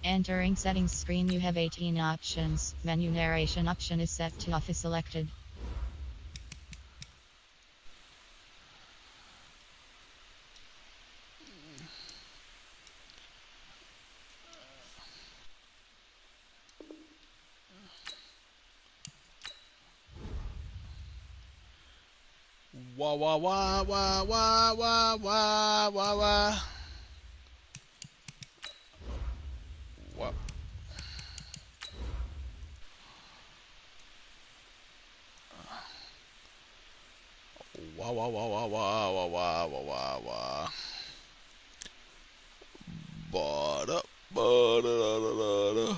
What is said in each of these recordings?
Entering settings screen, you have 18 options. Menu narration option is set to off is selected. Wah wah wah wah wah wah wah wah wah. Wah. Wah wah wah wah wah wah wah wah wah wah. Ba-da, ba-da-da-da-da.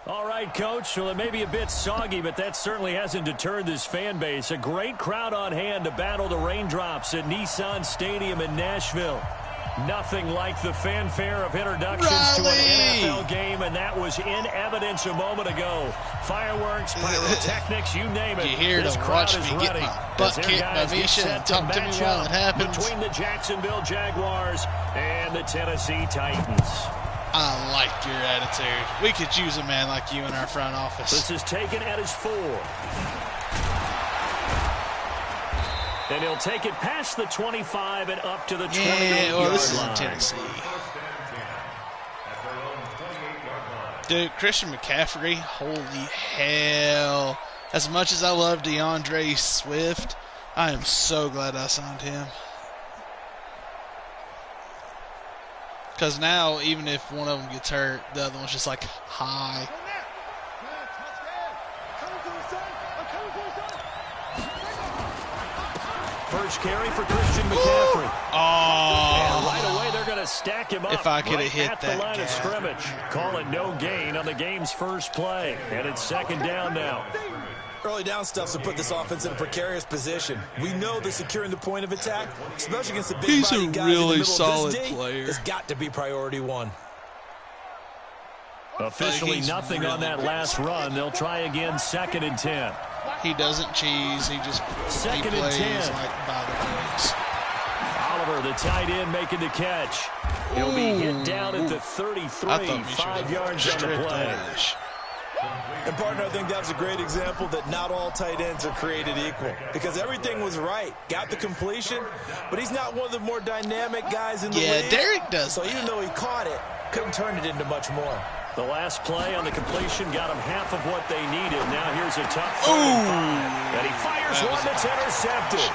All right, Coach. Well, it may be a bit soggy, but that certainly hasn't deterred this fan base. A great crowd on hand to battle the raindrops at Nissan Stadium in Nashville. Nothing like the fanfare of introductions to an NFL game, and that was in evidence a moment ago. Fireworks, pyrotechnics, you name it. You here this to crowd watch is me ready. get my butt kicked by Misha and talk to me while it happens. Between the Jacksonville Jaguars and the Tennessee Titans. I like your attitude. We could use a man like you in our front office. This is taken at his 4. And he'll take it past the 25 and up to the 28-yard line. This is in Tennessee. Dude, Christian McCaffrey, holy hell. As much as I love DeAndre Swift, I am so glad I signed him. Because now, even if one of them gets hurt, the other one's just like, hi. First carry for Christian McCaffrey. Oh. And right away, they're going to stack him up. If I could have hit at that the line guy. of scrimmage. Call it no gain on the game's first play. And it's second down now. Early down stuff's to put this offense in a precarious position. We know that securing the point of attack, especially against the big body guys really in the middle solid of this D, player. has got to be priority one. Officially nothing on that last run. They'll try again, 2nd and 10. He doesn't cheese. He just Second he and plays 10. like by the books. Oliver, the tight end, making the catch. He'll be hit down at the 33, 5 yards on the play. And, partner, I think that's a great example that not all tight ends are created equal because everything was right. Got the completion, but he's not one of the more dynamic guys in the league. Yeah, Derek does. So even though he caught it, couldn't turn it into much more. The last play on the completion got him half of what they needed. Now here's a tough 3 and 5. And he fires one that's intercepted.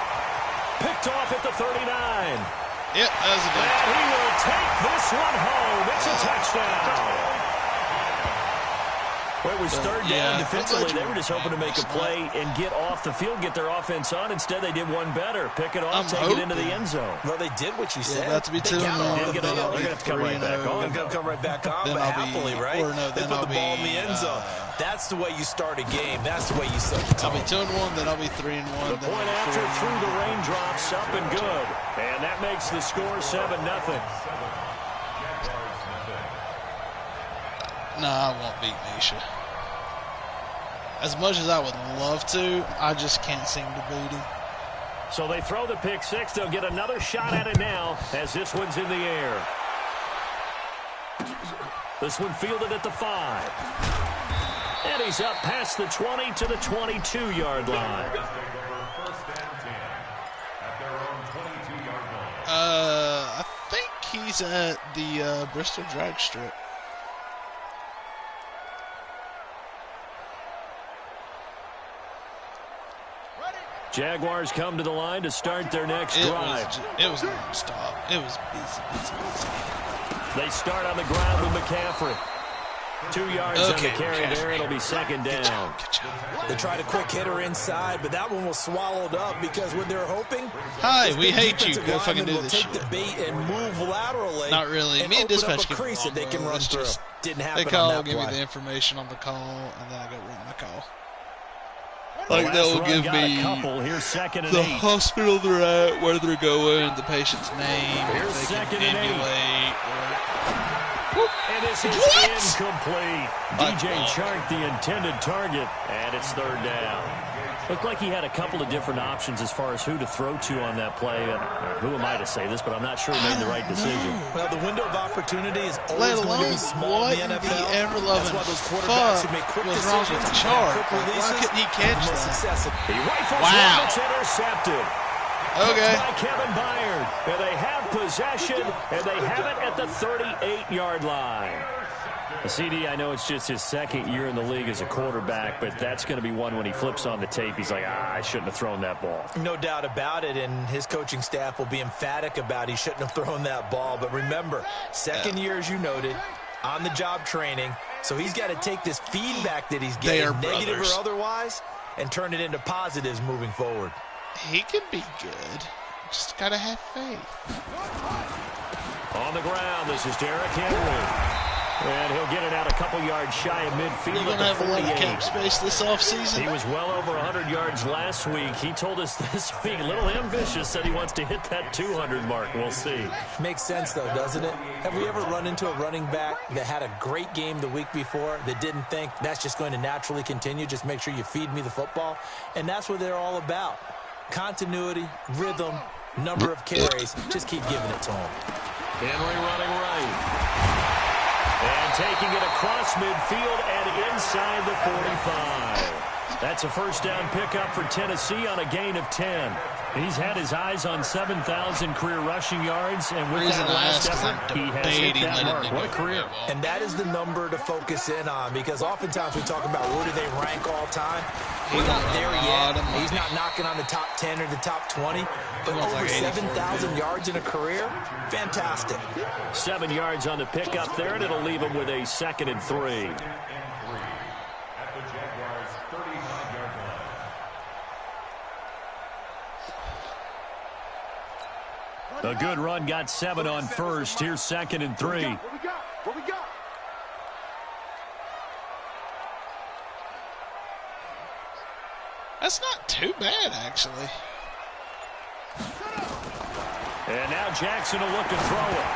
Picked off at the 39. Yep, that was a good. And he will take this one home. It's a touchdown. Well, it was third down defensively. They were just hoping to make a play and get off the field, get their offense on. Instead, they did one better. Pick it off, take it into the end zone. Well, they did what you said. About to be 2-1. They're going to have to come right back on. They're going to come right back on, but happily, right? They put the ball in the end zone. That's the way you start a game. That's the way you set the tone. I'll be 2-1, then I'll be 3-1. The point after through the raindrops, up and good. And that makes the score 7-0. No, I won't beat Misha. As much as I would love to, I just can't seem to beat him. So they throw the pick 6. They'll get another shot at it now as this one's in the air. This one fielded at the 5. And he's up past the 20 to the 22-yard line. I think he's at the Bristol drag strip. Jaguars come to the line to start their next drive. It was non-stop. It was busy. They start on the ground with McCaffrey. 2 yards on the carry there. It'll be second down. Good job. They tried a quick hitter inside, but that one was swallowed up because what they're hoping. Hi, we hate you. Go fucking do this take shit. the bait and move laterally. Not really. And Me and open up dispatch a crease that they can run through. just, Didn't happen they call, on that give me play. the information on the call, and then I go run my call. Like they'll give me a couple. Here's second and the 8. hospital they're at, where they're going, the patient's name, Here's if they second can and 8. ambulate, And this is What? incomplete. DJ Chark, the intended target, and it's third down. Looked like he had a couple of different options as far as who to throw to on that play. Who am I to say this, but I'm not sure he made the right decision. Well, the window of opportunity is let always going to alone be small what in in the NFL. the ever-loving That's why those quarterbacks who make quick fuck was wrong decisions with and Chark? quick Why releases couldn't he catch have the most that? success. He rifles Wow. one, it's intercepted. Okay. By Kevin Byard. And they have possession, and they have it at the 38-yard line. The CD, I know it's just his second year in the league as a quarterback, but that's going to be one when he flips on the tape, he's like, I shouldn't have thrown that ball. No doubt about it, and his coaching staff will be emphatic about he shouldn't have thrown that ball. But remember, second year, as you noted, on-the-job training, so he's got to take this feedback that he's getting, negative or otherwise, and turn it into positives moving forward. He can be good. Just got to have faith. On the ground, this is Derrick Henry. And he'll get it out a couple yards shy of midfield. You're going to have a lot of cap space this offseason? He was well over 100 yards last week. He told us this week, a little ambitious, said he wants to hit that 200 mark. We'll see. Makes sense, though, doesn't it? Have we ever run into a running back that had a great game the week before that didn't think that's just going to naturally continue? Just make sure you feed me the football. And that's what they're all about. Continuity, rhythm, number of carries. Just keep giving it to him. Henry running right. And taking it across midfield and inside the 45. That's a first down pickup for Tennessee on a gain of 10. He's had his eyes on 7,000 career rushing yards, and with that last effort, he has hit that mark. What a career. And that is the number to focus in on, because oftentimes we talk about where do they rank all time. He's not there yet. He's not knocking on the top 10 or the top 20, but over 7,000 yards in a career, fantastic. 7 yards on the pickup there, and it'll leave him with a 2nd and 3. A good run, got 7 on first. Here's 2nd and 3. What we got? That's not too bad, actually. And now Jackson will look to throw it.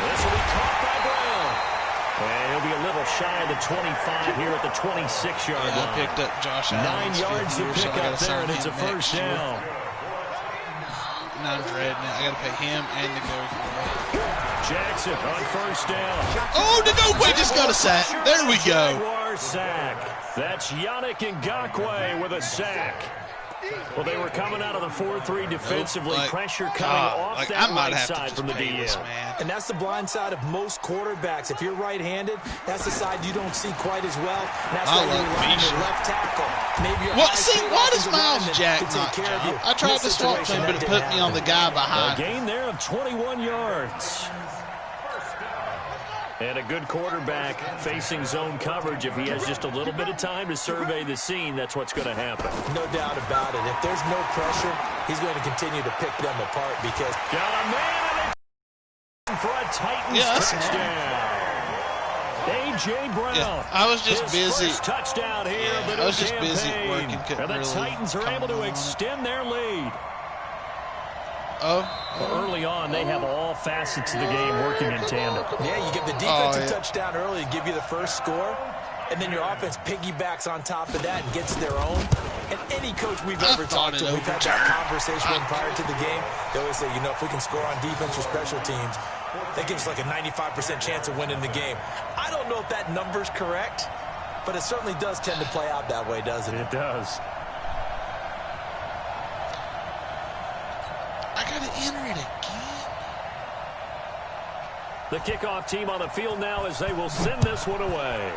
This will be caught by Brown. And he'll be a little shy of the 25 here at the 26-yard line. I picked up Josh Allen. 9 yards to pick up there, and it's a first down. I'm dreading it. I got to pay him and the go for it. Jackson on first down. Oh, no, wait, just got a sack. There we go. Jaguar sack. That's Yannick Ngakoue with a sack. Well, they were coming out of the 4-3 defensively. Pressure coming off that right side from the DN. And that's the blind side of most quarterbacks. If you're right-handed, that's the side you don't see quite as well. And that's why you rely on your left tackle. Maybe your why does Miles Jack not jump? I tried to swap him, but it put me on the guy behind. A gain there of 21 yards. And a good quarterback facing zone coverage. If he has just a little bit of time to survey the scene, that's what's going to happen. No doubt about it. If there's no pressure, he's going to continue to pick them apart because... Got a man for a Titans touchdown. A.J. Brown. Yeah, I was just busy. First touchdown here. Yeah, I was just busy working. And the Titans are able to extend their lead. Early on, they have all facets of the game working in tandem. Yeah, you give the defensive touchdown early to give you the first score, and then your offense piggybacks on top of that and gets their own. And any coach we've ever talked to, we've had that conversation with prior to the game, they always say, if we can score on defense or special teams, that gives us like a 95% chance of winning the game. I don't know if that number's correct, but it certainly does tend to play out that way, doesn't it? It does. I got to enter it again. The kickoff team on the field now as they will send this one away.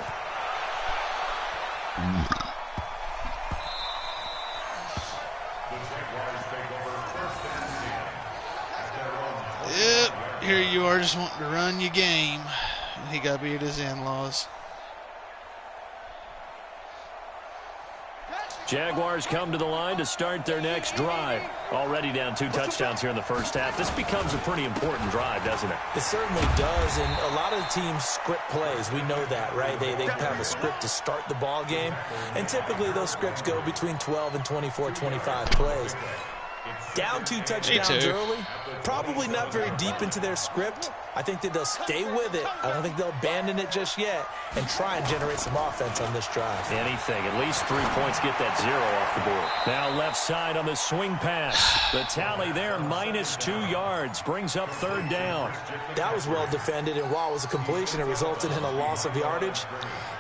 Yep, here you are just wanting to run your game. And he got to be at his in-laws. Jaguars come to the line to start their next drive. Already down 2 touchdowns here in the first half. This becomes a pretty important drive, doesn't it? It certainly does, and a lot of the teams script plays. We know that, right? They have a script to start the ball game, and typically those scripts go between 12 and 24, 25 plays. Down 2 touchdowns early, probably not very deep into their script. I think that they'll stay with it. I don't think they'll abandon it just yet and try and generate some offense on this drive. Anything. At least 3 points get that 0 off the board. Now left side on the swing pass. The tally there, -2 yards. Brings up 3rd down. That was well defended, and while it was a completion, it resulted in a loss of yardage.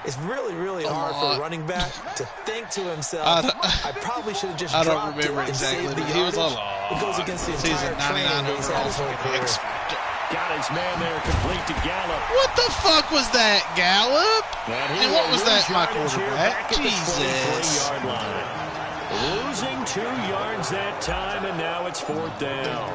It's really, really hard for a running back to think to himself, I probably should have just dropped it and saved the yardage. It goes against the entire training that he's had his whole career. Got his man there complete to Gallup. What the fuck was that, Gallup? And what was that, my quarterback? Jesus. Losing 2 yards that time, and now it's 4th down.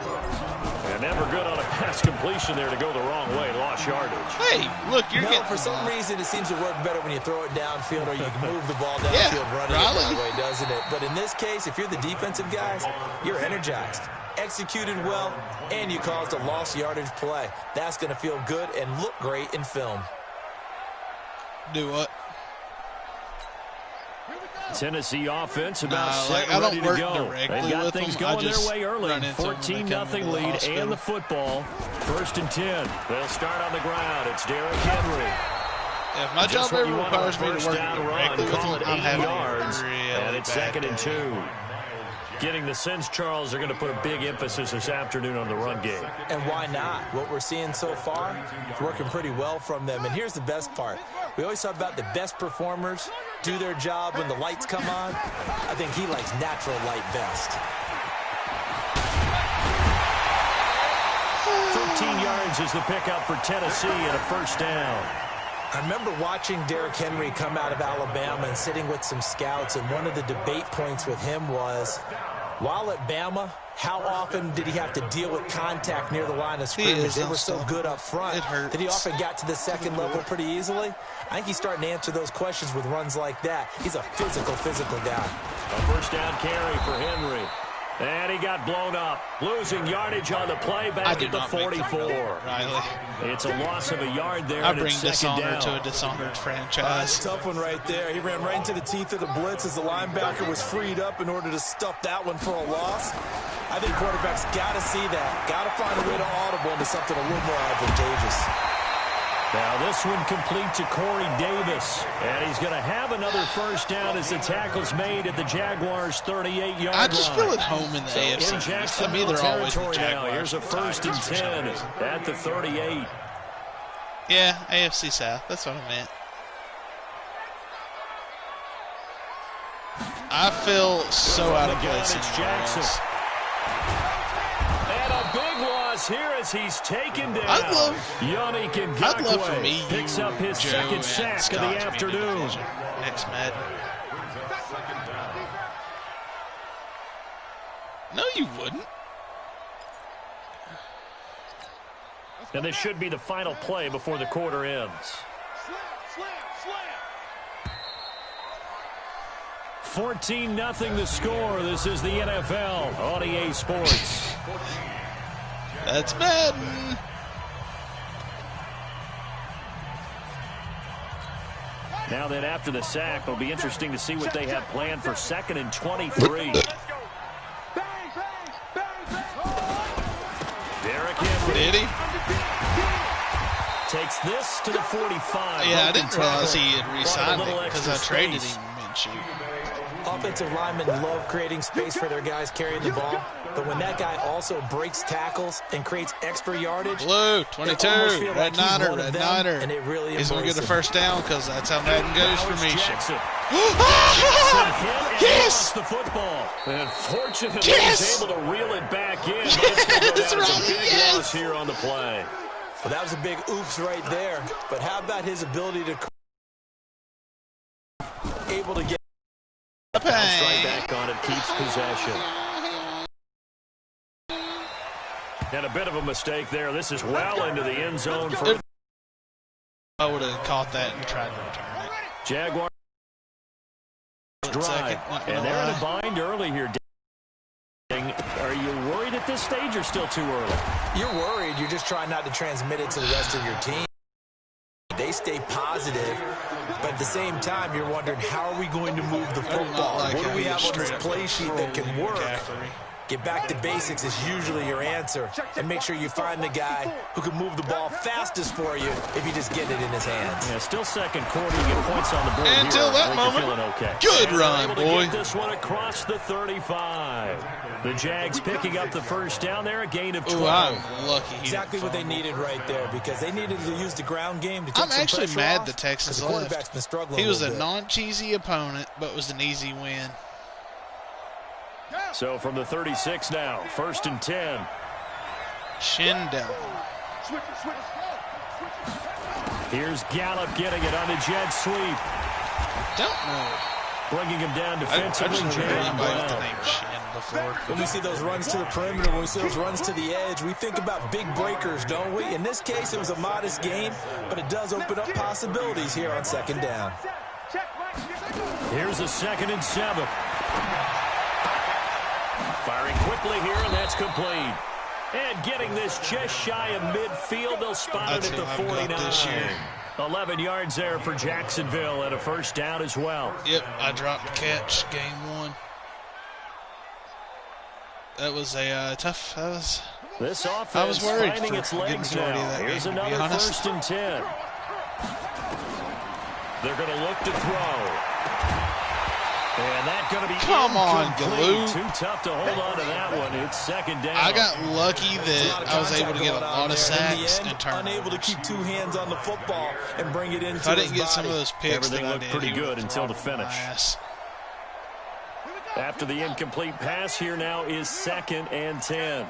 And never good on a pass completion there to go the wrong way. Lost yardage. Hey, look, you're getting... For some reason, it seems to work better when you throw it downfield or you can move the ball downfield running it that way, doesn't it? But in this case, if you're the defensive guys, you're energized, executed well, and you caused a lost yardage play. That's going to feel good and look great in film. Do what? Tennessee offense about set and ready to go. They got things going their way early. 14-0 lead and the football. 1st and 10. They'll start on the ground. It's Derrick Henry. If my job ever requires me to work directly with him, I'm having yards, and it's 2nd and 2. Getting the sense, Charles, they're going to put a big emphasis this afternoon on the run game. And why not? What we're seeing so far is working pretty well from them. And here's the best part. We always talk about the best performers do their job when the lights come on. I think he likes natural light best. 13 yards is the pickup for Tennessee and a 1st down. I remember watching Derrick Henry come out of Alabama and sitting with some scouts, and one of the debate points with him was, while at Bama, how often did he have to deal with contact near the line of scrimmage? They were so good up front that he often got to the 2nd level pretty easily. I think he's starting to answer those questions with runs like that. He's a physical guy. A 1st down carry for Henry. And he got blown up. Losing yardage on the play back at the 44. It's a loss of a yard there. I bring dishonor to a dishonored franchise. Tough one right there. He ran right into the teeth of the blitz as the linebacker was freed up in order to stuff that one for a loss. I think quarterbacks got to see that. Got to find a way to audible into something a little more advantageous. Now this one complete to Corey Davis. And he's going to have another 1st down as the tackle's made at the Jaguars' 38-yard line. I just feel at home in the AFC. In Jacksonville territory now. Here's a 1st and 10 at the 38. Yeah, AFC South. That's what I meant. I feel so out of place in Jackson. And a big loss here as he's taken down. Yannick Ngakoue picks up his 2nd sack of the afternoon. Next Madden. No, you wouldn't. And this should be the final play before the quarter ends. 14-0 the score. This is the NFL on EA Sports. That's Madden. Now then, after the sack, it'll be interesting to see what they have planned for 2nd and 23. Derrick Henry. Did he? Takes this to the 45. Yeah, I didn't realize he had re-signed it because I traded him mid-shoot. Offensive linemen love creating space for their guys carrying the ball, but when that guy also breaks tackles and creates extra yardage, Blue 22, Red Niner, and it really he's going to get a 1st down because that's how Madden goes for me. Yes! The football. And fortunately, he's able to reel it back in. That's right. Big loss here on the play. Well, that was a big oops right there. But how about his ability to able to get right back on it, keeps possession. And a bit of a mistake there. This is well into the end zone. For I would have caught that and tried to return it. Jaguars drive. And they're in a bind early here. Are you worried at this stage or still too early? You're worried. You're just trying not to transmit it to the rest of your team. They stay positive, but at the same time, you're wondering, how are we going to move the football? What do we have on this play sheet that can work? Get back to basics is usually your answer, and make sure you find the guy who can move the ball fastest for you if you just get it in his hands. Yeah, still second quarter. You get points on the board until here. that moment. Okay. Good run, boy. Get this one across the 35. The Jags picking up the first down there, a gain of 12. Ooh, I'm lucky. Exactly what they needed right there, because they needed to use the ground game to take some actually pressure mad off, the Texans the quarterback's left. been struggling He was a little bit. non-cheesy opponent, but was an easy win. So from the 36 now, 1st and 10. Shin down. Here's Gallup getting it on the jet sweep. Don't know. Bringing him down I defensively. just never heard Jalen anybody with the Brown. name Shin before. When we see those runs to the perimeter, when we see those runs to the edge, we think about big breakers, don't we? In this case, it was a modest gain, but it does open up possibilities here on 2nd down. Here's a 2nd and 7. Firing quickly here, and that's complete. And getting this just shy of midfield, they'll spot it at the 49. This year. 11 yards there for Jacksonville, and a first down as well. Yep, I dropped a catch game 1. That was a tough. This offense I was worried finding for its a good legs majority now. of that Here's game, to be another honest. 1st and 10. They're going to look to throw. And that's going to be Come on, incomplete. Galoo. Too tough to hold on to that one. It's 2nd down. I got lucky that I was able to get a lot of sacks and turnovers. Unable to keep 2 hands on the football and bring it into If I didn't his get some of body. those picks, Everything that I looked did, pretty he good was until the dropping my finish. ass. After the incomplete pass, here now is 2nd and 10.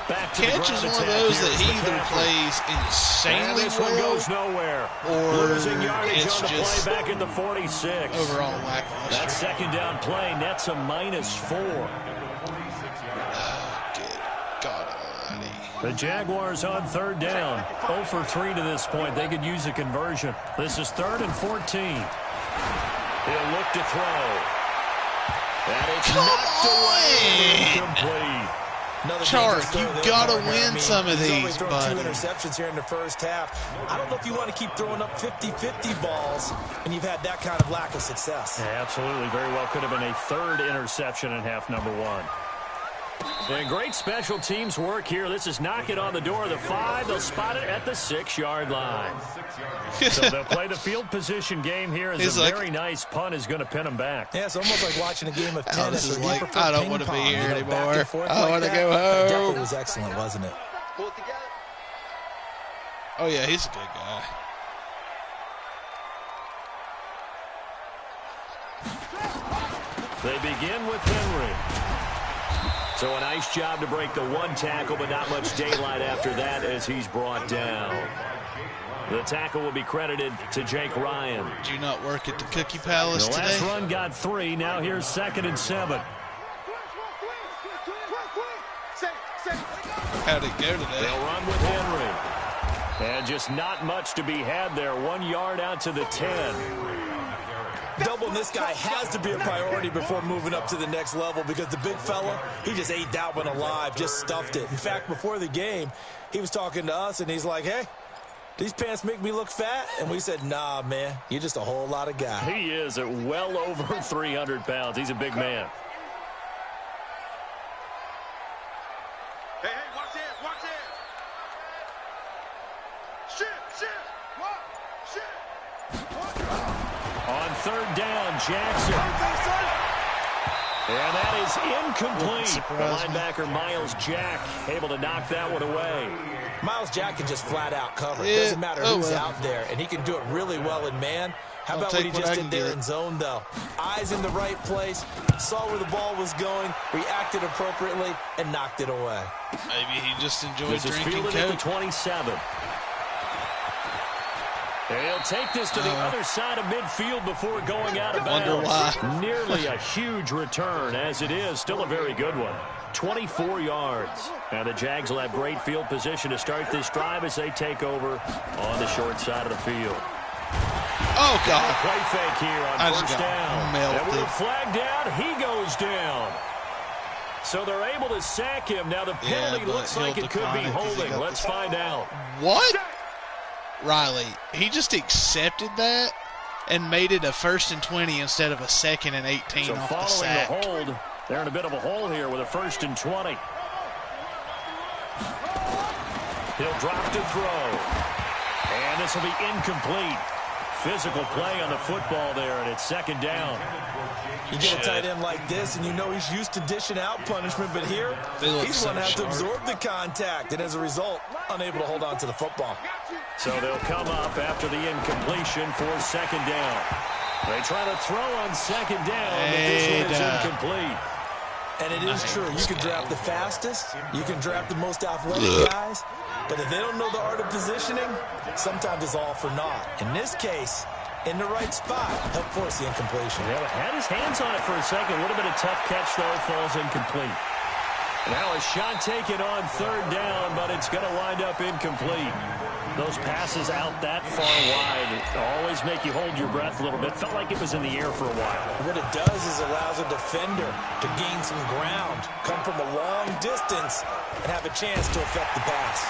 Back to Catch the is ground one of attack. those that Here's he either McCaffrey. plays And insanely this one well goes nowhere. or Losing yardage it's on the just play back at the 46. overall That lackluster. 2nd down play nets a -4. Good God almighty. The Jaguars on 3rd down. 0 for 3 to this point. They could use a conversion. This is 3rd and 14. He'll look to throw. And it's knocked away. Incomplete. Another Chark, dangerous throw you there, gotta partner. win some of he's already these, thrown buddy. 2 interceptions here in the first half. I don't know if you want to keep throwing up 50-50 balls when you've had that kind of lack of success. Yeah, absolutely. Very well could have been a 3rd interception in half number 1. And great special teams work here. This is knock it on the door of the 5. They'll spot it at the 6-yard line. So they'll play the field position game here as He's a like- very nice punt is going to pin them back. Yeah, it's almost like watching a game of Alice tennis. is or do you like, prefer I don't ping wanna be pong, here back anymore. and forth I like wanna that? go That home. definitely was excellent, wasn't it? Oh, yeah, he's a good guy. They begin with Henry. So a nice job to break the 1 tackle, but not much daylight after that as he's brought down. The tackle will be credited to Jake Ryan. Do you not work at the Cookie Palace The last today? run got 3. Now here's 2nd and 7. How'd it go today? They'll run with Henry. And just not much to be had there. 1 yard out to the 10. Doubling this guy has to be a priority before moving up to the next level, because the big fella, he just ate that one alive, just stuffed it. In fact, before the game, he was talking to us, and he's like, hey, these pants make me look fat? And we said, nah, man, you're just a whole lot of guy. He is at well over 300 pounds. He's a big man. Hey, watch this, watch this. Shift. On 3rd down, Jackson. And that is incomplete. The linebacker, Miles Jack, able to knock that one away. Miles Jack can just flat out cover. It Yeah. doesn't matter Oh, who's well. out there, and he can do it really well in man. How I'll about what he take what just I did can there get. in zone, though? Eyes in the right place, saw where the ball was going, reacted appropriately, and knocked it away. Maybe he just enjoyed This is drinking fielded at the Coke. 27. And he'll take this to the other side of midfield before going out of bounds. Wonder why. Nearly a huge return, as it is. Still a very good one. 24 yards. And the Jags will have great field position to start this drive as they take over on the short side of the field. Oh, God. Play fake here on first down. Melted. And with a flag down, he goes down. So they're able to sack him. Now the penalty looks like it could be holding. Let's find out. What? Riley, he just accepted that and made it a 1st and 20 instead of a 2nd and 18 so off the following sack. the hold, they're in a bit of a hole here with a 1st and 20. He'll drop to throw. And this will be incomplete. Physical play on the football there, and it's 2nd down. You get a tight end like this, and you know he's used to dishing out punishment, but here, he's going to have to absorb the contact, and as a result, unable to hold on to the football. So they'll come up after the incompletion for 2nd down. They try to throw on 2nd down, but this one is incomplete. And it is true. You can draft the fastest. You can draft the most athletic guys. But if they don't know the art of positioning, sometimes it's all for naught. In this case, in the right spot, help force the incompletion. Yeah, had his hands on it for a second. A little bit of tough catch, though. Falls incomplete. Now a shot taken on 3rd down, but it's going to wind up incomplete. Those passes out that far wide always make you hold your breath a little bit. Felt like it was in the air for a while. What it does is allows a defender to gain some ground, come from a long distance, and have a chance to affect the pass.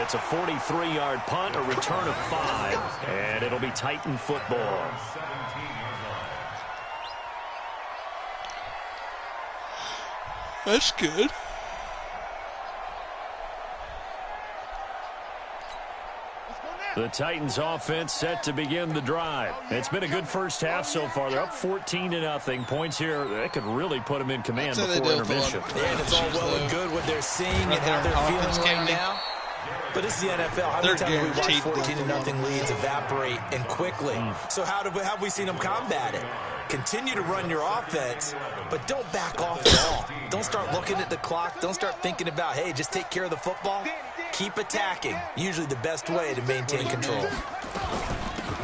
It's a 43-yard punt, a return of 5, and it'll be Titan football. That's good. The Titans offense set to begin the drive. It's been a good first half so far. They're up 14-0. Points here, that could really put them in command before intermission. And it's all well and good what they're seeing and how they're feeling right now. But it's the NFL. How many times have we watched 14-0 leads evaporate and quickly? So how have we seen them combat it? Continue to run your offense, but don't back off at all. Don't start looking at the clock. Don't start thinking about, hey, just take care of the football. Keep attacking. Usually the best way to maintain control.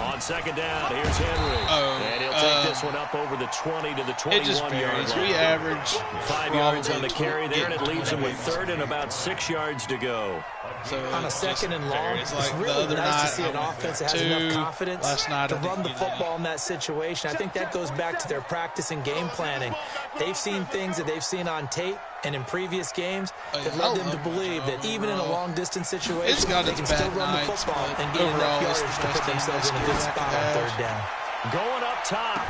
On 2nd down, here's Henry. And he'll take this one up over the 20 to the 21-yard line. We average 5 yards on the carry there, and it leaves him with 3rd and about 6 yards to go. So on a 2nd and long, it's really nice to see an offense that has enough confidence to run the football in that situation. I think that goes back to their practice and game planning. They've seen things that they've seen on tape and in previous games that led them to believe that even in a long-distance situation, they can still run the football and get enough yardage to put themselves in a good spot on 3rd down. Going up top.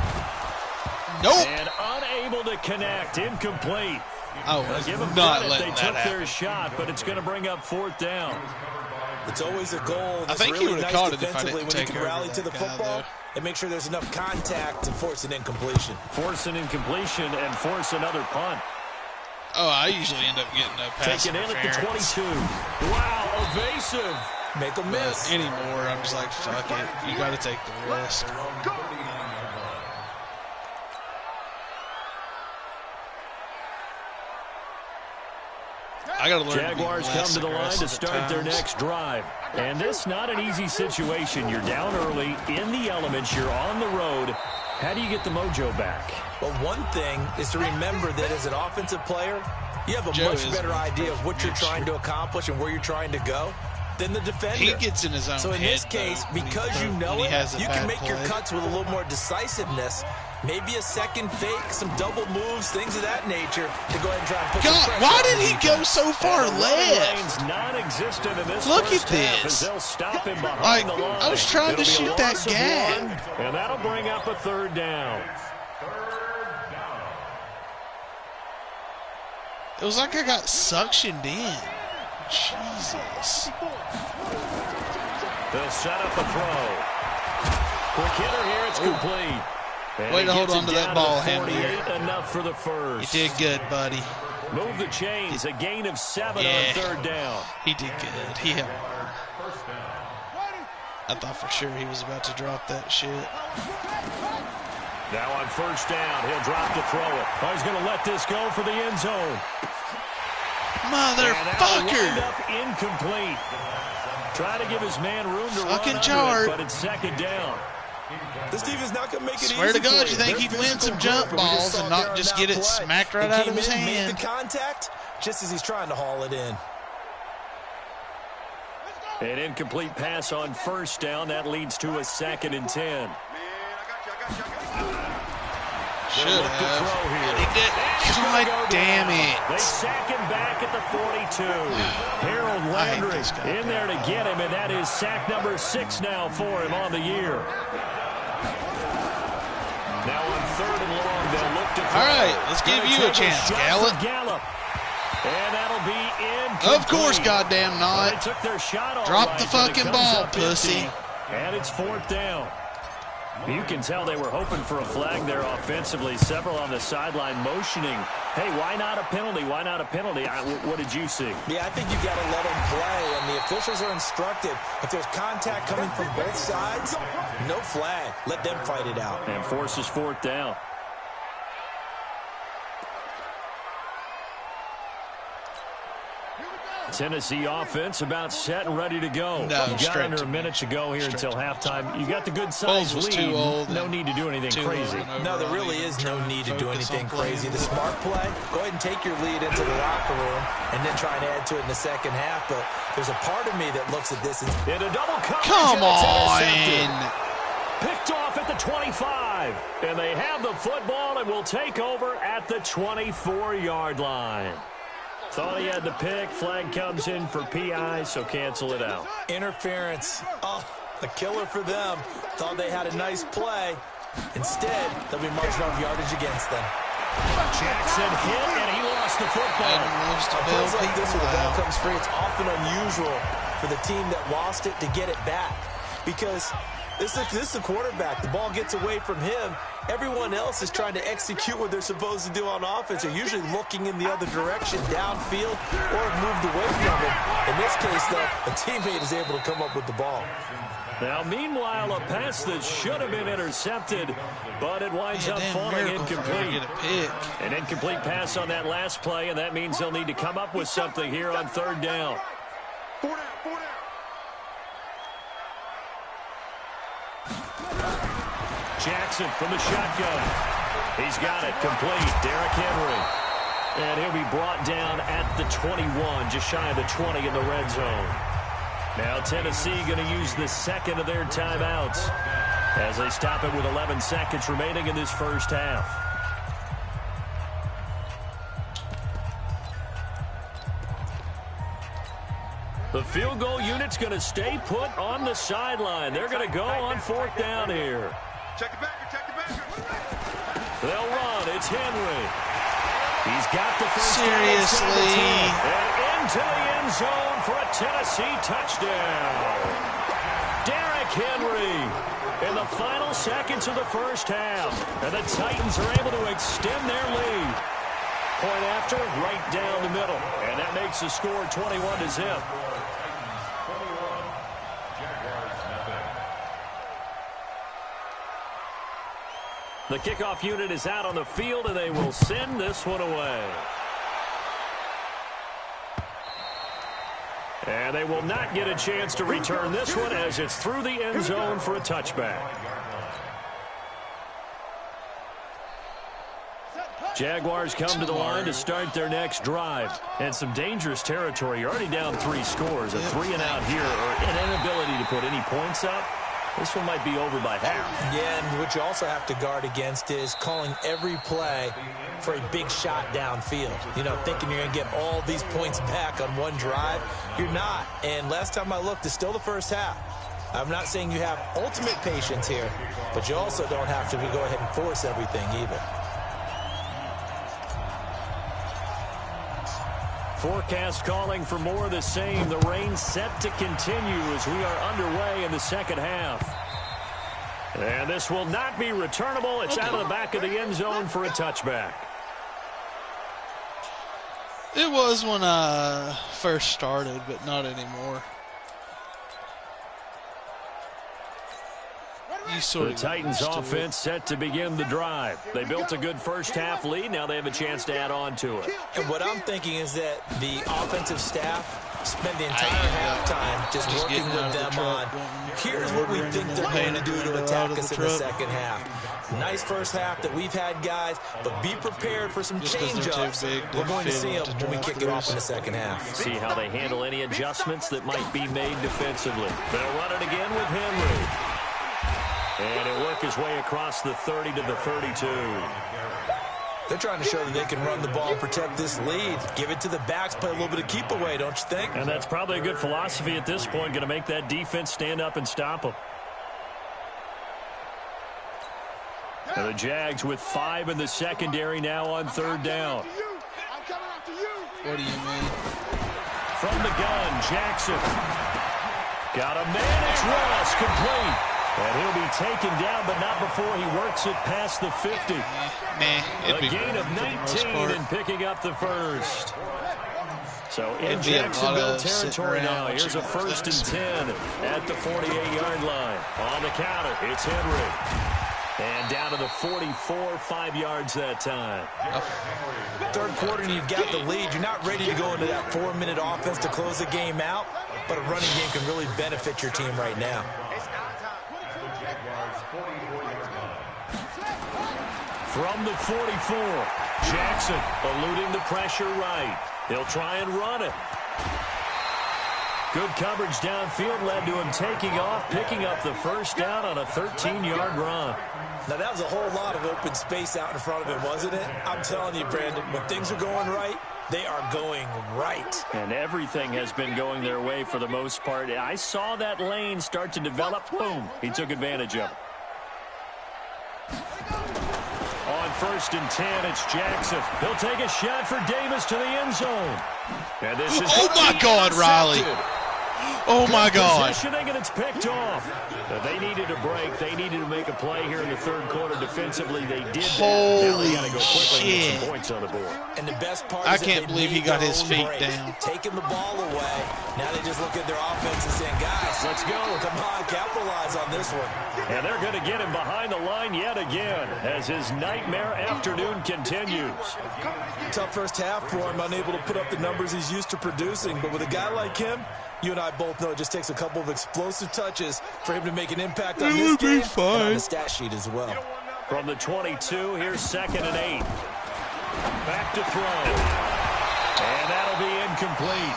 Nope. And unable to connect. Incomplete. Oh, give them credit. They took their shot, but it's going to bring up 4th down. It's always a goal. I think really he would have caught it if I didn't when you take can rally to the football and make sure there's enough contact to force an incompletion. Force an incompletion and force another punt. Oh, I usually end up getting a pass Taken in at the 22. Wow, evasive. Make a miss. But anymore, I'm just like, fuck it. You got to take the risk. I gotta learn. Jaguars come to the line to start their next drive. And this not an easy situation. You're down early, in the elements, you're on the road. How do you get the mojo back? Well, one thing is to remember that as an offensive player, you have a much better idea of what you're trying to accomplish and where you're trying to go than the defender. He gets in his own So in this case, because you know it, you can make your cuts with a little more decisiveness. Maybe a second fake, some double moves, things of that nature to go ahead and try and put some pressure. Why did he go so far left? Non-existent in this Look at this. They'll stop him behind the line. I was trying to shoot that gap. And that'll bring up a 3rd down. It was like I got suctioned in. Jesus. They'll set up a throw. Quick hitter here, it's complete. And way to hold on to that ball, Henry. Enough for the first. You did good, buddy. Move the chains. A gain of 7 on 3rd down. He did good. He helped. I thought for sure he was about to drop that shit. Now on 1st down, he'll drop to throw it. Oh, he's going to let this go for the end zone. Motherfucker! Up incomplete. Try to give his man room to fucking run chart. But it's 2nd down. This defense not going to make it easy. Swear to God, for you think he'd win some jump balls and not just get it smacked right out of his hand? Made the contact just as he's trying to haul it in. An incomplete pass on first down. That leads to a 2nd and 10. Should have. He did. God damn it. They sack him back at the 42. Harold Landry in there to get him, and that is sack number 6 now for him on the year. Now on 3rd and long, they'll look to throw. All right, let's give you a chance, Gallup. And that'll be incomplete. Of course, goddamn not. They took their shot all Drop right, the fucking ball, pussy. And it's 4th down. You can tell they were hoping for a flag there offensively. Several on the sideline motioning. Hey, why not a penalty? Why not a penalty? What did you see? Yeah, I think you got to let them play, and the officials are instructed. If there's contact coming from both sides, no flag. Let them fight it out. And forces 4th down. Tennessee offense about set and ready to go. No, you got under a minute to go here until halftime. You got the good size lead. Too old. No need to do anything crazy. No, there really is no need to do anything crazy. The smart play, go ahead and take your lead into the locker room and then try and add to it in the second half. But there's a part of me that looks at this as in a double coverage. Come on. Picked off at the 25. And they have the football and will take over at the 24-yard line. Thought he had the pick. Flag comes in for PI, so cancel it out. Interference. Oh, a killer for them. Thought they had a nice play. Instead, they'll be marching off yardage against them. Jackson hit, and he lost the football. Plays like this where the ball comes free, it's often unusual for the team that lost it to get it back. Because this is the quarterback. The ball gets away from him. Everyone else is trying to execute what they're supposed to do on offense. They're usually looking in the other direction, downfield, or moved away from it. In this case, though, a teammate is able to come up with the ball. Now, meanwhile, a pass that should have been intercepted, but it winds up falling incomplete. An incomplete pass on that last play, and that means they'll need to come up with something here on 3rd down. Jackson from the shotgun. He's got it complete. Derrick Henry. And he'll be brought down at the 21, just shy of the 20 in the red zone. Now Tennessee going to use the 2nd of their timeouts as they stop it with 11 seconds remaining in this first half. The field goal unit's going to stay put on the sideline. They're going to go on 4th down here. Check it back. They'll run. It's Henry. He's got the first. Seriously. And into the end zone for a Tennessee touchdown. Derrick Henry in the final seconds of the first half. And the Titans are able to extend their lead. Point after, right down the middle. And that makes the score 21-0. The kickoff unit is out on the field, and they will send this one away. And they will not get a chance to return this one as it's through the end zone for a touchback. Jaguars come to the line to start their next drive. And some dangerous territory. You're already down 3 scores. A 3-and-out here, or an inability to put any points up. This one might be over by half. Yeah, and what you also have to guard against is calling every play for a big shot downfield. You know, thinking you're going to get all these points back on one drive. You're not. And last time I looked, it's still the first half. I'm not saying you have ultimate patience here, but you also don't have to go ahead and force everything either. Forecast calling for more of the same. The rain set to continue as we are underway in the second half. And this will not be returnable. It's out of the back of the end zone for a touchback. It was when I first started, but not anymore. The Titans offense set to begin the drive. They built a good first half lead. Now they have a chance to add on to it. And what I'm thinking is that the offensive staff Spend the entire halftime just working with them on, here's what we think they're going to do to attack us in the second half. Nice first half that we've had, guys, but be prepared for some change-ups. We're going to see them when we kick it off in the second half. See how they handle any adjustments that might be made defensively. They'll run it again with Henry. And he'll work his way across the 30 to the 32. They're trying to show that they can run the ball and protect this lead. Give it to the backs, play a little bit of keep away, don't you think? And that's probably a good philosophy at this point, going to make that defense stand up and stop them. And the Jags with 5 in the secondary now on third down. What do you mean? From the gun, Jackson. Got a man, it's Ross, complete. And he'll be taken down, but not before he works it past the 50. A gain of 19 and picking up the first. So in Jacksonville territory now, here's a 1st and 10 at the 48-yard line. On the counter, it's Henry. And down to the 44, 5 yards that time. Third quarter, and you've got the lead. You're not ready to go into that 4-minute offense to close the game out, but a running game can really benefit your team right now. From the 44, Jackson eluding the pressure right. They'll try and run it. Good coverage downfield led to him taking off, picking up the first down on a 13-yard run. Now, that was a whole lot of open space out in front of him, wasn't it? I'm telling you, Brandon, when things are going right, they are going right. And everything has been going their way for the most part. I saw that lane start to develop. Boom. He took advantage of it. On 1st and 10, it's Jackson. He'll take a shot for Davis to the end zone. And this is oh my God, Riley. Oh my God. Positioning, and it's picked off. They needed a break. They needed to make a play here in the third quarter defensively. They did that. Now they got to go quickly and get some points on the board. And the best part I is can't believe he got his feet down. Taking the ball away. Now they just look at their offense and saying, guys, let's go. Come on, capitalize on this one. And they're going to get him behind the line yet again as his nightmare afternoon continues. Tough first half for him, unable to put up the numbers he's used to producing. But with a guy like him, you and I both know it just takes a couple of explosive touches for him to make an impact on this game and on the stat sheet as well. From the 22, here's 2nd and 8. Back to throw. And that'll be incomplete.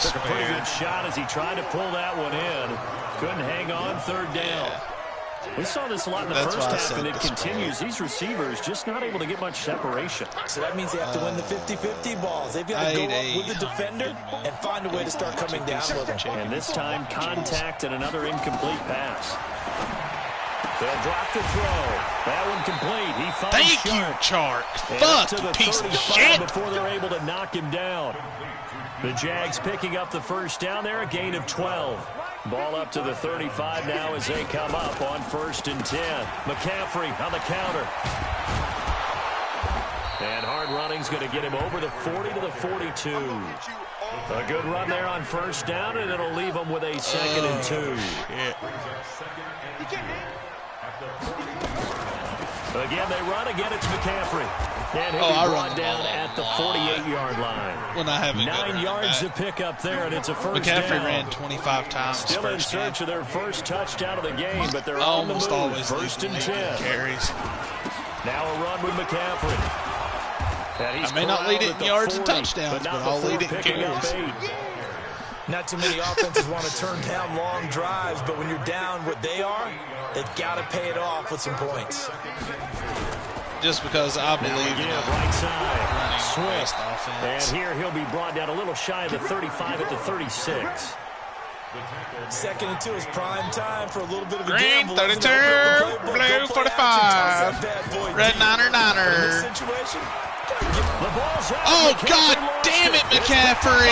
Took a pretty good shot as he tried to pull that one in. Couldn't hang on 3rd down. We saw this a lot in the first half, and it continues. These receivers just not able to get much separation. So that means they have to win the 50-50 balls. They've got to go up with the defender and find a way to start coming down with him. And this time, contact and another incomplete pass. They'll drop the throw. That one complete. He finds Thank you, Chark. Fuck, piece of shit. Before they're able to knock him down. The Jags picking up the first down there, a gain of 12. Ball up to the 35 now as they come up on 1st and 10. McCaffrey on the counter. And hard running's going to get him over the 40 to the 42. A good run there on 1st down, and it'll leave him with a 2nd and 2. Again, they run. Again, it's McCaffrey. And he'll be brought down at the 48-yard line. When I haven't 9 yards to pick up there, and it's a first McCaffrey down. ran 25 times. Still in search of their first touchdown of the game, but they're almost on the move. always 1st and 10. Carries. Now a run with McCaffrey. I may not lead it in yards and touchdowns, but I'll lead it in carries. Not too many offenses want to turn down long drives, but when you're down what they are, they've got to pay it off with some points. Just because I believe in right side. Swift offense. And here he'll be brought down a little shy of the 35 at the 36. 2nd and 2 is prime time for a little bit of a Green, gamble. 32, blue, 45. Red Niner. Oh, God damn it, McCaffrey.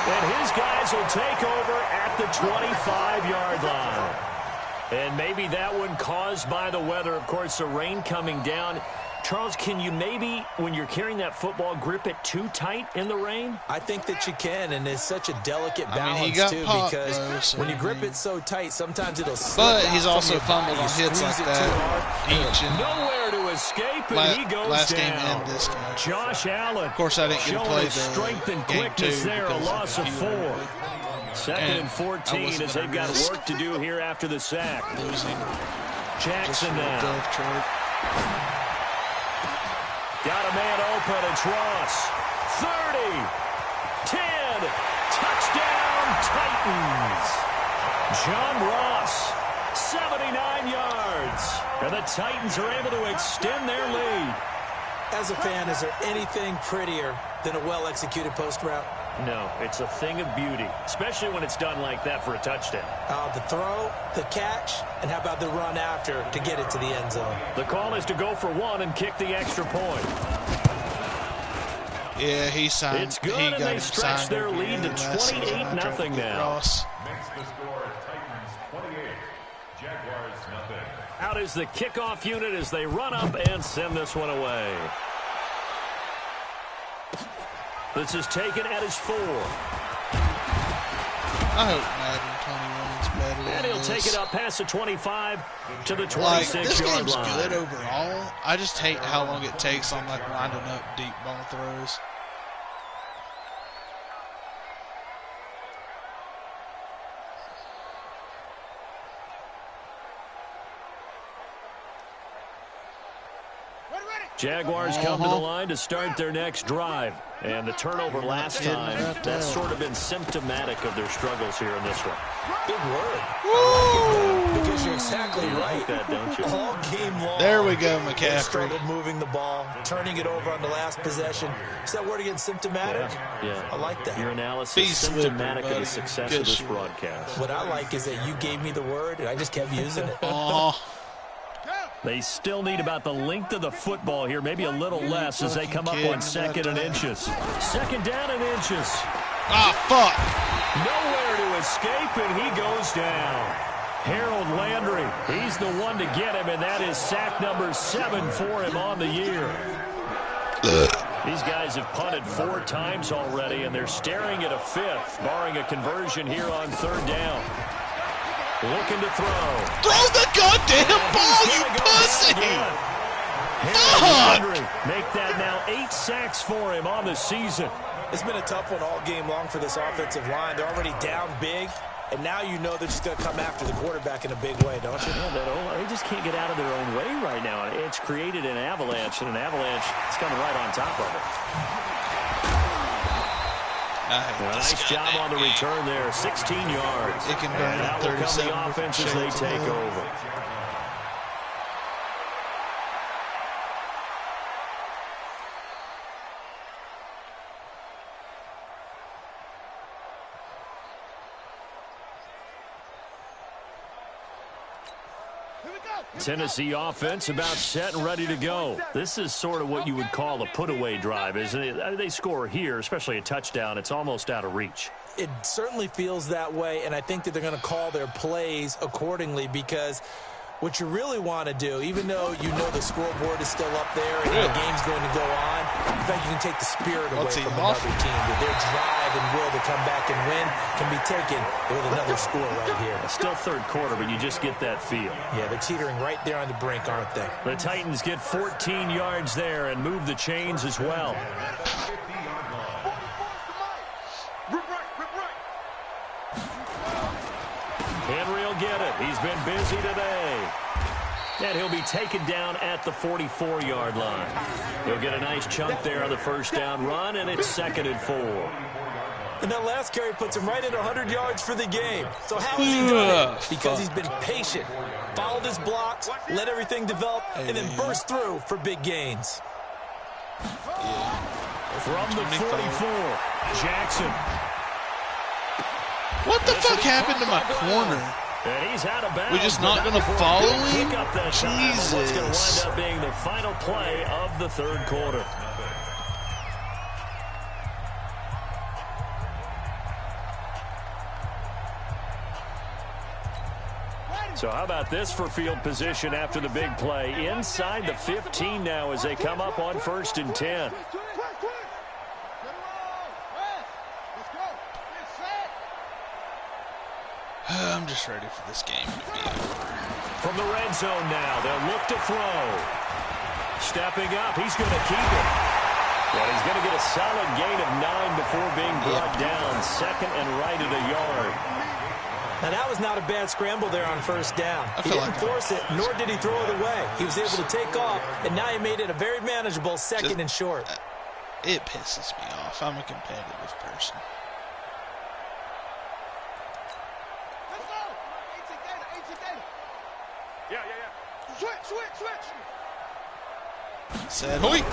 And his guys will take over at the 25-yard line. And maybe that one caused by the weather. Of course, the rain coming down. Charles, can you maybe, when you're carrying that football, grip it too tight in the rain? I think that you can, and it's such a delicate balance, too, because when you grip it so tight, sometimes it'll slip out. But he's also fumbled on hits like that. Nowhere to to escape, and he goes last down. game and this game. Josh Allen. Of course, I didn't get to showing play his the strength and game quickness 2 there. A because loss of 4. Second and I 14 wasn't as they've gonna got risk work to do here after the sack. losing. Jackson now. Dove trade. Got a man open. It's Ross. 30. 10. Touchdown, Titans. John Ross. 79 yards. And the Titans are able to extend their lead. As a fan, is there anything prettier than a well-executed post route? No, it's a thing of beauty, especially when it's done like that for a touchdown. The throw, the catch, and how about the run after to get it to the end zone? The call is to go for 1 and kick the extra point. Yeah, he signed. It's good, he and got they him stretch signed their over lead to last season. I tried to 28-0 get now. Ross. Makes the score Titans 28, Jaguars nothing. Out is the kickoff unit as they run up and send this one away. This is taken at his 4. I hope Madden 21's better. And he'll take it up past the 25 to the Like, this 26-yard game's line. good overall. I just hate how long it takes on like winding up deep ball throws. Jaguars come to the line to start their next drive. And the turnover last time, that's sort of been symptomatic of their struggles here in this one. Big word. I like it, because you're exactly You right. like that, don't you? All game long. There we go, They McCaffrey. struggled moving the ball, turning it over on the last possession. Is that word again, symptomatic? Yeah. I like that. Your analysis Be is symptomatic slippery, of the buddy. success Good of this shit. broadcast. What I like is that you gave me the word, and I just kept using it. They still need about the length of the football here, maybe a little less as they come up on 2nd and inches. 2nd down and inches. Ah, fuck. Nowhere to escape, and he goes down. Harold Landry, he's the one to get him, and that is sack number 7 for him on the year. These guys have punted 4 times already, and they're staring at a 5th, barring a conversion here on 3rd down. Looking to throw. Throw the goddamn ball, you pussy! Harold Landry make that now 8 sacks for him on the season. It's been a tough one all game long for this offensive line. They're already down big, and now you know they're just going to come after the quarterback in a big way, don't you? Yeah, they just can't get out of their own way right now. It's created an avalanche, and an avalanche is coming right on top of it. Nice job on the return there. 16 yards. It can burn And that will come 37 the offense as they take over. Tennessee offense about set and ready to go. This is sort of what you would call a put-away drive, isn't it? They score here, especially a touchdown. It's almost out of reach. It certainly feels that way, and I think that they're going to call their plays accordingly, because what you really want to do, even though you know the scoreboard is still up there and the game's going to go on, in fact, you can take the spirit away from another team. That their drive and will to come back and win can be taken with another score right here. It's still 3rd quarter, but you just get that feel. Yeah, they're teetering right there on the brink, aren't they? The Titans get 14 yards there and move the chains as well. Henry will get it. He's been busy today. And he'll be taken down at the 44-yard line. He'll get a nice chunk there on the 1st down run, and it's 2nd and 4. And that last carry puts him right at 100 yards for the game. So how has he done it? Because he's been patient, followed his blocks, let everything develop, and then burst through for big gains. From the 44, Jackson. What the fuck happened to my corner? And he's out of bounds. We just not going to follow him? Pick up that time. Jesus. What's going to wind up being the final play of the 3rd quarter. So how about this for field position after the big play? Inside the 15 now as they come up on 1st and 10. I'm just ready for this game to be over. From the red zone now, they'll look to throw. Stepping up, he's going to keep it. And he's going to get a solid gain of 9 before being brought down. Second and right at a yard. Now, that was not a bad scramble there on first down. He didn't force it, nor did he throw it away. He was able to take off, and now he made it a very manageable second and short. It pisses me off. I'm a competitive person. Switch. Said hoik.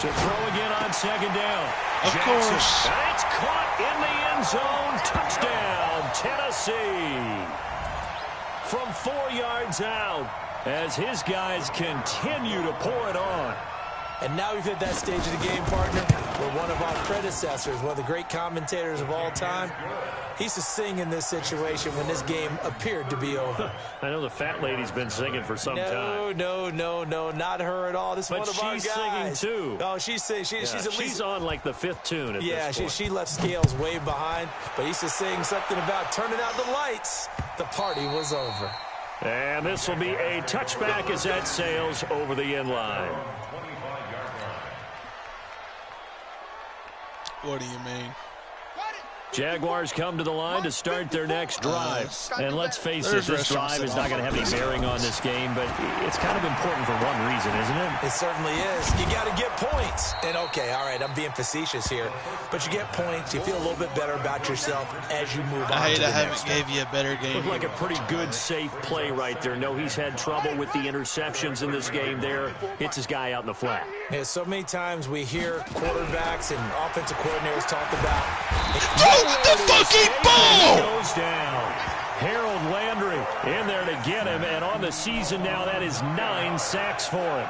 To throw again on second down. Of course. And it's caught in the end zone. Touchdown, Tennessee. From 4 yards out as his guys continue to pour it on. And now we've hit that stage of the game, partner, where one of our predecessors, one of the great commentators of all time, he used to sing in this situation when this game appeared to be over. I know the fat lady's been singing for some time. No, not her at all. This is one of our guys. But she's singing too. Oh, she's singing. She's at least. She's on like the 5th tune at this point. She left Scales way behind, but he used to sing something about turning out the lights. The party was over. And this will be a touchback as that sails over the end line. What do you mean? Jaguars come to the line to start their next drive. And let's face it, this drive is not going to have any bearing on this game, but it's kind of important for one reason, isn't it? It certainly is. You got to get points. And, okay, all right, I'm being facetious here, but you get points. You feel a little bit better about yourself as you move on. I hate I haven't gave you a better game. Looked like a pretty good, safe play right there. No, he's had trouble with the interceptions in this game there. Hits his guy out in the flat. Yeah, so many times we hear quarterbacks and offensive coordinators talk about the fucking ball! He goes down. Harold Landry in there to get him, and on the season now, that is 9 sacks for him.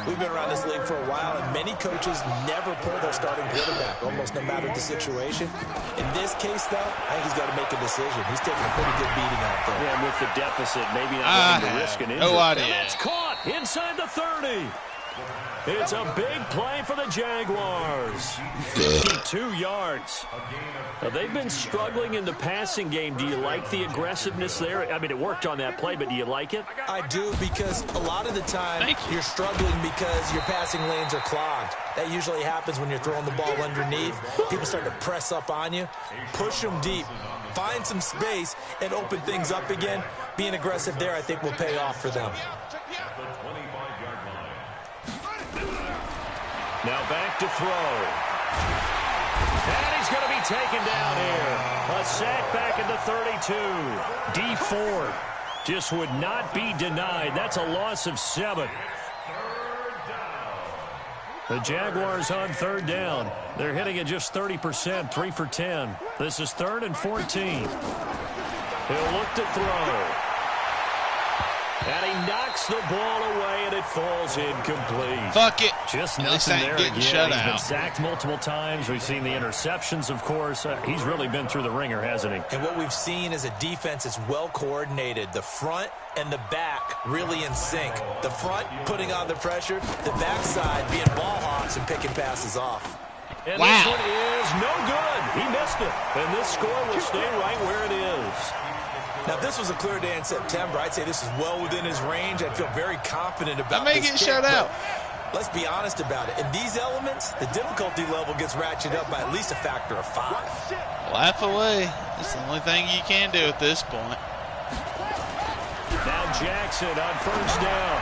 We've been around this league for a while, and many coaches never pull their starting quarterback, almost no matter the situation. In this case, though, I think he's got to make a decision. He's taking a pretty good beating out there. Yeah, and with the deficit, maybe not wanting to risk an injury. No idea. And that's caught inside the 30. It's a big play for the Jaguars. 52 yards. Now, they've been struggling in the passing game. Do you like the aggressiveness there? I mean, it worked on that play, but do you like it? I do, because a lot of the time you're struggling because your passing lanes are clogged. That usually happens when you're throwing the ball underneath. People start to press up on you. Push them deep. Find some space and open things up again. Being aggressive there, I think, will pay off for them. Now back to throw. And he's going to be taken down here. A sack back at the 32. D Ford just would not be denied. That's a loss of 7. The Jaguars on 3rd down. They're hitting at just 30%, 3 for 10. This is 3rd and 14. He'll look to throw. And he knocks the ball away, and it falls incomplete. Fuck it. Just nothing there again. He's been sacked multiple times. We've seen the interceptions, of course. He's really been through the ringer, hasn't he? And what we've seen is a defense that's well coordinated. The front and the back really in sync. The front putting on the pressure. The backside being ball hawks and picking passes off. And this one is no good. He missed it. And this score will stay right where it is. Now, if this was a clear day in September, I'd say this is well within his range. I'd feel very confident about this. I may get shut out. Let's be honest about it. In these elements, the difficulty level gets ratcheted up by at least a factor of 5. Laugh away. It's the only thing you can do at this point. Now Jackson on 1st down.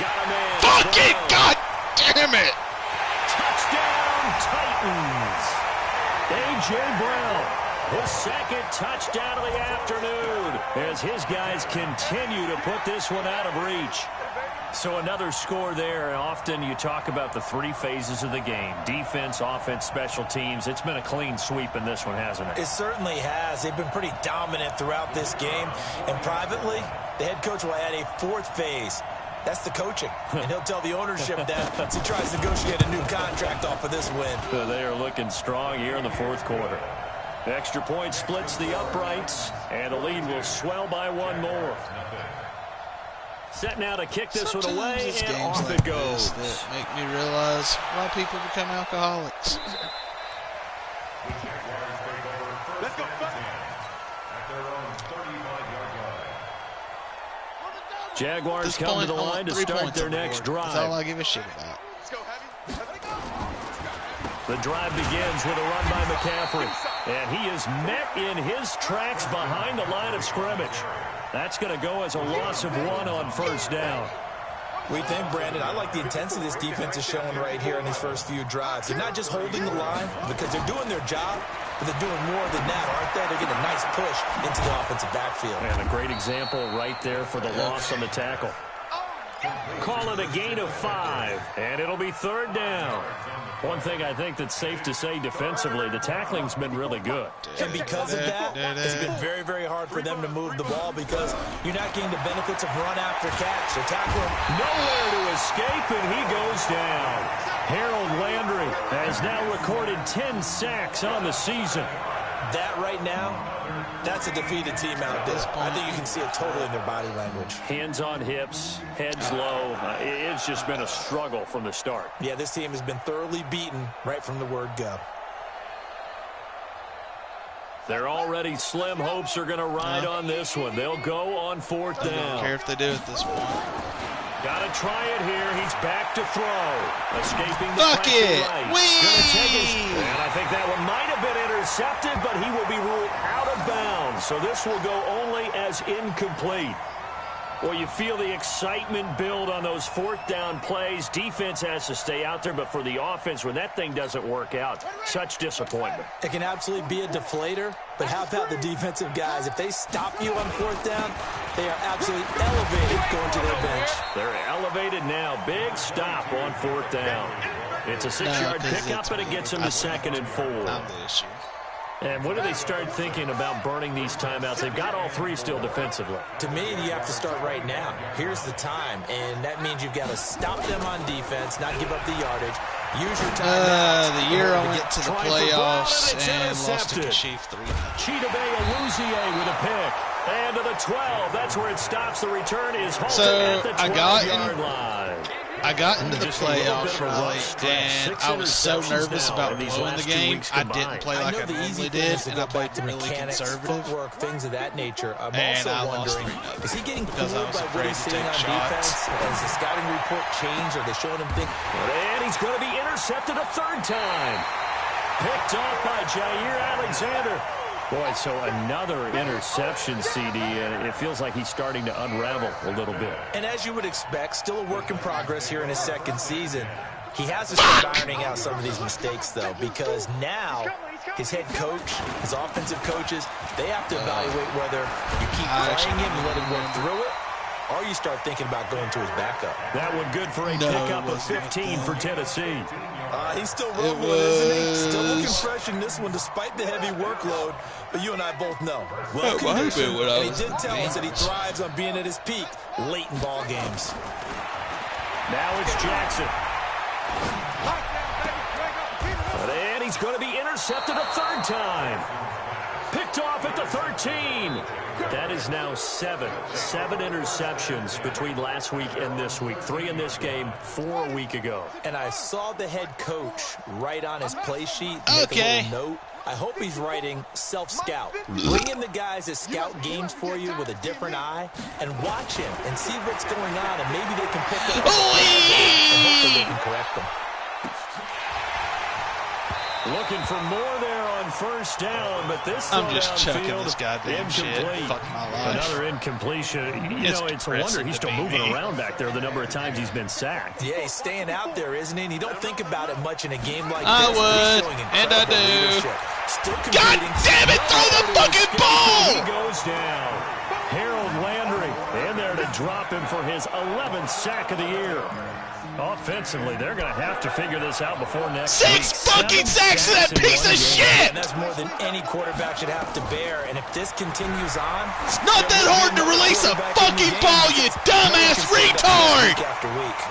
Got a man. Fuck it! God damn it! Touchdown, Titans. A.J. Brown. His 2nd touchdown of the afternoon as his guys continue to put this one out of reach. So another score there. Often you talk about the 3 phases of the game. Defense, offense, special teams. It's been a clean sweep in this one, hasn't it? It certainly has. They've been pretty dominant throughout this game. And privately, the head coach will add a 4th phase. That's the coaching. And he'll tell the ownership that as he tries to negotiate a new contract off of this win. They are looking strong here in the 4th quarter. Extra point splits the uprights, and the lead will swell by 1 more. Set now to kick this one away, and off it goes. That make me realize why people become alcoholics. Let's go. At their own 35-yard line. Jaguars come to the line to start their next drive. That's all I give a shit about. The drive begins with a run by McCaffrey. And he is met in his tracks behind the line of scrimmage. That's going to go as a loss of 1 on first down. What do you think, Brandon? I like the intensity this defense is showing right here in these first few drives. They're not just holding the line because they're doing their job, but they're doing more than that, aren't they? They're getting a nice push into the offensive backfield. And a great example right there for the loss on the tackle. Call it a gain of 5, and it'll be third down. One thing I think that's safe to say defensively, the tackling's been really good. And because of that, it's been very, very hard for them to move the ball because you're not getting the benefits of run after catch. So tackle him. Nowhere to escape, and he goes down. Harold Landry has now recorded 10 sacks on the season. That right now, that's a defeated team out there. I think you can see it totally in their body language. Hands on hips, heads low. It's just been a struggle from the start. Yeah, this team has been thoroughly beaten right from the word go. Their already slim hopes are going to ride on this one. They'll go on fourth down. I don't care if they do at this point. Got to try it here. He's back to throw. Escaping the Fuck it. Right. Whee! And I think that one might have been intercepted, but he will be ruled out of bounds. So this will go only as incomplete. Well, you feel the excitement build on those fourth down plays. Defense has to stay out there, but for the offense, when that thing doesn't work out, such disappointment. It can absolutely be a deflator, but how about the defensive guys? If they stop you on fourth down, they are absolutely elevated going to their bench. They're elevated now. Big stop on fourth down. It's a 6-yard pickup, and it gets them to 2nd and 4. Not the issue. And when do they start thinking about burning these timeouts? They've got all 3 still defensively. To me, you have to start right now. Here's the time, and that means you've got to stop them on defense, not give up the yardage. Use your timeouts. The year I went to the playoffs and lost to Kashif 3. Chidobe Awuzie with a pick. And to the 12. That's where it stops. The return is halted at the 12-yard line. I got into the playoffs early, and I was so nervous about blowing the game, I didn't play like I normally did, and I played really conservative. Footwork, things of that nature. I'm and also I wondering, lost 3-0 is he getting because fooled I was by what afraid he's to seeing take on defense? shots. Has the scouting report changed? Are they showing him things? And he's going to be intercepted a 3rd time. Picked off by Jair Alexander. Boy, so another interception, CD, and it feels like he's starting to unravel a little bit. And as you would expect, still a work in progress here in his 2nd season. He has to start ironing out some of these mistakes, though, because now his head coach, his offensive coaches, they have to evaluate whether you keep playing him and let him work through it, or you start thinking about going to his backup. That one good for a pickup of 15 for Tennessee. He's still rolling, isn't he? Still looking fresh in this one despite the heavy workload. But you and I both know. Well conditioned, and he did tell us that he thrives on being at his peak late in ball games. Now it's Jackson. And he's going to be intercepted a 3rd time. Picked off at the 13. That is now 7 interceptions between last week and this week. 3 in this game, 4 a week ago. And I saw the head coach write on his play sheet, make a little note. I hope he's writing self-scout. Bring in the guys that scout games for you with a different eye and watch him and see what's going on, and maybe they can pick up and hopefully they can correct them. Looking for more there on first down, but this I'm just chucking field, this goddamn incomplete. shit. Fuck my life. Another incompletion. It's a wonder he's still moving around back there the number of times he's been sacked. Yeah, he's staying out there, isn't he? And you don't think about it much in a game like I this. would, and I do. Still God damn it, throw the fucking ball! He goes down. Harold Landry in there to drop him for his 11th sack of the year. Offensively, they're going to have to figure this out before next week. 6 fucking sacks to that piece of shit! And that's more than any quarterback should have to bear. And if this continues on, it's not that hard to release a fucking ball, you dumbass retard! Week after week.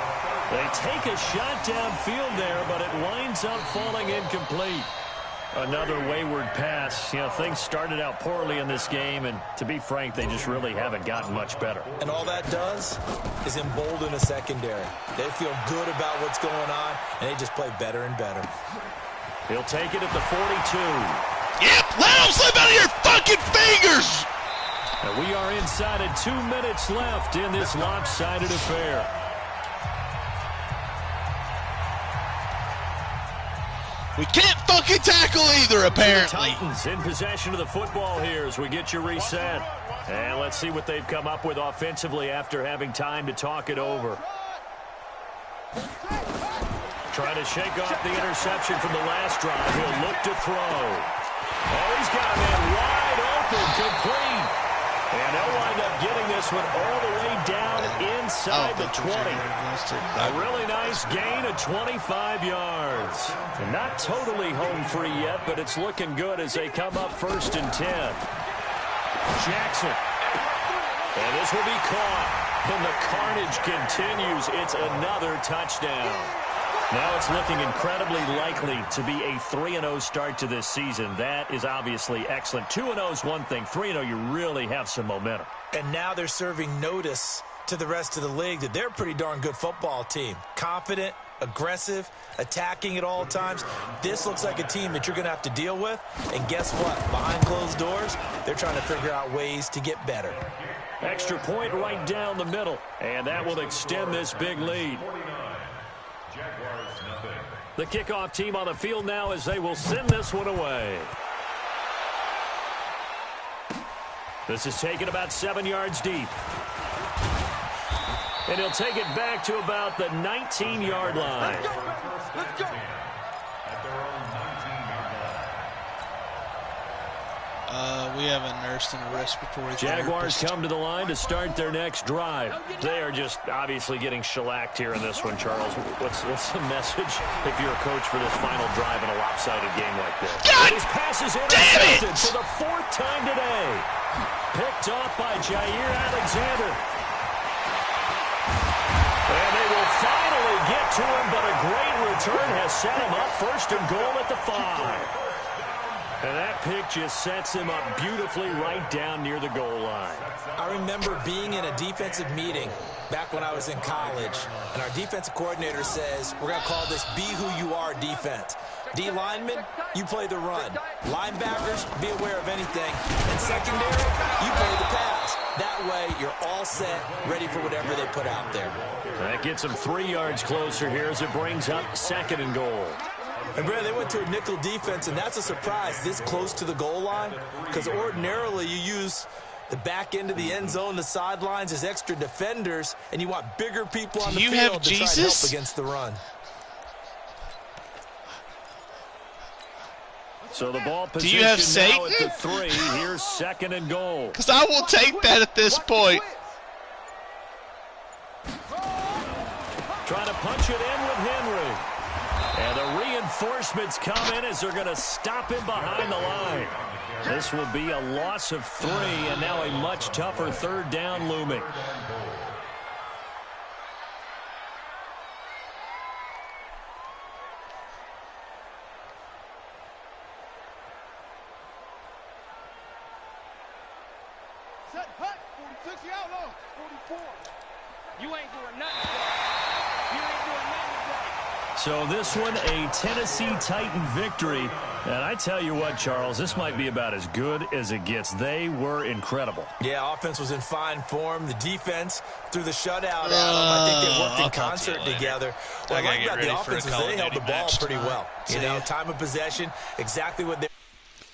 They take a shot downfield there, but it winds up falling incomplete. Another wayward pass. Things started out poorly in this game, and to be frank, they just really haven't gotten much better. And all that does is embolden a secondary. They feel good about what's going on, and they just play better and better. He'll take it at the 42. Yep, let him slip out of your fucking fingers! And we are inside of 2 minutes left in this lopsided affair. We can't fucking tackle either, apparently. Titans in possession of the football here as we get you reset. And let's see what they've come up with offensively after having time to talk it over. Trying to shake off the interception from the last drive. He'll look to throw. Oh, he's got a man wide open, complete. And they'll wind up getting this one all the way down inside the 20. A really nice gain of 25 yards. And not totally home free yet, but it's looking good as they come up 1st and 10. Jackson. And this will be caught. And the carnage continues. It's another touchdown. Now it's looking incredibly likely to be a 3-0 start to this season. That is obviously excellent. 2-0 is one thing. 3-0, you really have some momentum. And now they're serving notice to the rest of the league that they're a pretty darn good football team. Confident, aggressive, attacking at all times. This looks like a team that you're going to have to deal with. And guess what? Behind closed doors, they're trying to figure out ways to get better. Extra point right down the middle. And that will extend this big lead. The kickoff team on the field now as they will send this one away. This is taken about 7 yards deep. And he'll take it back to about the 19-yard line. Let's go. At their own 19-yard line. We have a nurse and a respiratory Jaguars therapist. come to the line to start their next drive. They are just obviously getting shellacked here in this one, Charles. What's the message if you're a coach for this final drive in a lopsided game like this? God His pass is damn intercepted it! for the 4th time today. Picked off by Jair Alexander. And they will finally get to him, but a great return has set him up 1st and goal at the 5. And that pick just sets him up beautifully right down near the goal line. I remember being in a defensive meeting back when I was in college, and our defensive coordinator says, we're going to call this Be Who You Are defense. D linemen, you play the run. Linebackers, be aware of anything. And secondary, you play the pass. That way, you're all set, ready for whatever they put out there. That gets them 3 yards closer here as it brings up 2nd and goal. And, Brad, they went to a nickel defense, and that's a surprise this close to the goal line, because ordinarily you use the back end of the end zone, the sidelines as extra defenders, and you want bigger people on the field to try to help against the run. So the ball position Do you have now Satan? at the 3. Here's 2nd and goal. Because I will take that at this point. Trying to punch it in with Henry. And the reinforcements come in as they're going to stop him behind the line. This will be a loss of 3, and now a much tougher 3rd down looming. Set, hut, 46, you outlaw, 44. You ain't doing nothing. You ain't doing nothing. So this one, a Tennessee Titan victory. And I tell you what, Charles, this might be about as good as it gets. They were incredible. Yeah, offense was in fine form. The defense threw the shutout at them. I think they worked in concert together. What I like about the offense is they held the ball pretty well. You know, time of possession, exactly what they